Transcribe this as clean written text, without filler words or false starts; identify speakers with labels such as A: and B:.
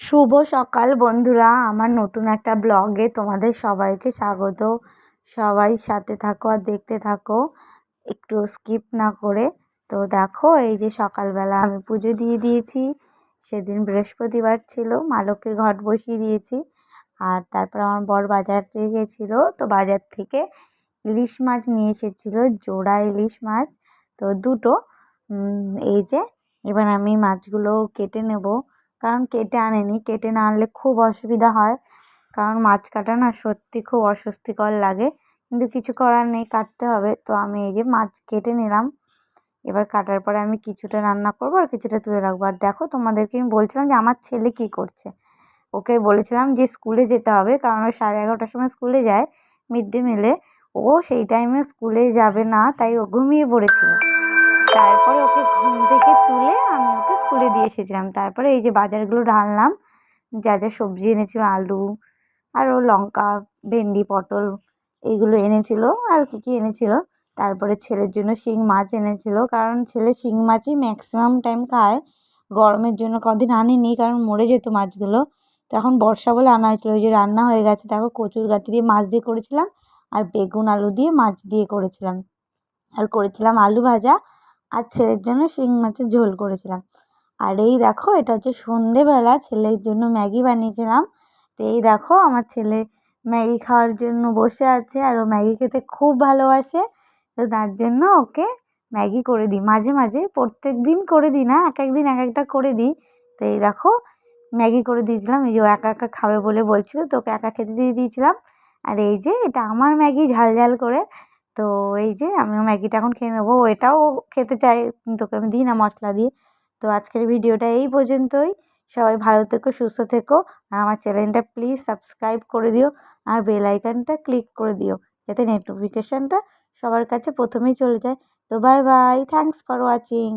A: শুভ সকাল বন্ধুরা, আমার নতুন একটা ব্লগে তোমাদের সবাইকে স্বাগত। সবাই সাথে থাকো আর দেখতে থাকো, একটু স্কিপ না করে। তো দেখো, এই যে সকালবেলা আমি পুজো দিয়ে দিয়েছি। সেদিন বৃহস্পতিবার ছিল, মা লক্ষ্মীর ঘট বসিয়ে দিয়েছি। আর তারপর আমার বর বাজারে গেছিলো, তো বাজার থেকে ইলিশ মাছ নিয়ে এসেছিলো, জোড়া ইলিশ মাছ। তো দুটো এই যে এবার আমি মাছগুলো কেটে নেব, কারণ কেটে আনেনি। কেটে না আনলে খুব অসুবিধা হয়, কারণ মাছ কাটা না সত্যি খুব অস্বস্তিকর লাগে, কিন্তু কিছু করার নেই, কাটতে হবে। তো আমি এই যে মাছ কেটে নিলাম। এবার কাটার পরে আমি কিছুটা রান্না করবো আর কিছুটা তুলে রাখবো। আর দেখো, তোমাদেরকে আমি বলছিলাম যে আমার ছেলে কি করছে। ওকে বলেছিলাম যে স্কুলে যেতে হবে, কারণ ও 11:30টার সময় স্কুলে যায়, মিড ডে মিলে। ও সেই টাইমে স্কুলে যাবে না, তাই ও ঘুমিয়ে পড়েছিল। তারপরে ওকে ঘুম থেকে তুলে আমি ওকে স্কুলে দিয়ে এসেছিলাম। তারপরে এই যে বাজারগুলো ঢাললাম, যা যা সবজি এনেছিল, আলু আরও লঙ্কা, ভেন্ডি, পটল, এইগুলো এনেছিল। আর কী এনেছিল, তারপরে ছেলের জন্য শিং মাছ এনেছিল, কারণ ছেলে শিং মাছই ম্যাক্সিমাম টাইম খায়। গরমের জন্য কদিন আনিনি, কারণ মরে যেত মাছগুলো। তো এখন বর্ষা বলে আনা হয়েছিল। ওই যে রান্না হয়ে গেছে, দেখো কচুর গাঁটি দিয়ে মাছ দিয়ে করেছিলাম, আর বেগুন আলু দিয়ে মাছ দিয়ে করেছিলাম, আর করেছিলাম আলু ভাজা, আর ছেলের জন্য শিং মাছের ঝোল করেছিলাম। আর এই দেখো, এটা হচ্ছে সন্ধেবেলা, ছেলের জন্য ম্যাগি বানিয়েছিলাম। তো এই দেখো, আমার ছেলে ম্যাগি খাওয়ার জন্য বসে আছে, আর ও ম্যাগি খেতে খুব ভালোবাসে। তো তার জন্য ওকে ম্যাগি করে দিই মাঝে মাঝে, প্রত্যেক দিন করে দিই না, এক একদিন এক একটা করে দিই। তো এই দেখো, ম্যাগি করে দিয়েছিলাম। এই যে ও একা একা খাবে বলে বলছিল, তো ওকে একা খেতে দিয়ে দিয়েছিলাম। আর এই যে এটা আমার ম্যাগি, ঝাল ঝাল করে। তো এই যে আমিও ম্যাগিটা এখন খেয়ে নেবো। এটাও খেতে চাই, কিন্তু ওকে আমি দিই না মশলা দিয়ে। তো আজকের ভিডিওটা এই পর্যন্তই। সবাই ভালো থেকো, সুস্থ থেকো, আর আমার চ্যানেলটা প্লিজ সাবস্ক্রাইব করে দিও, আর বেল আইকনটা ক্লিক করে দিও, যাতে নোটিফিকেশানটা সবার কাছে প্রথমেই চলে যায়। তো bye bye, thanks for watching.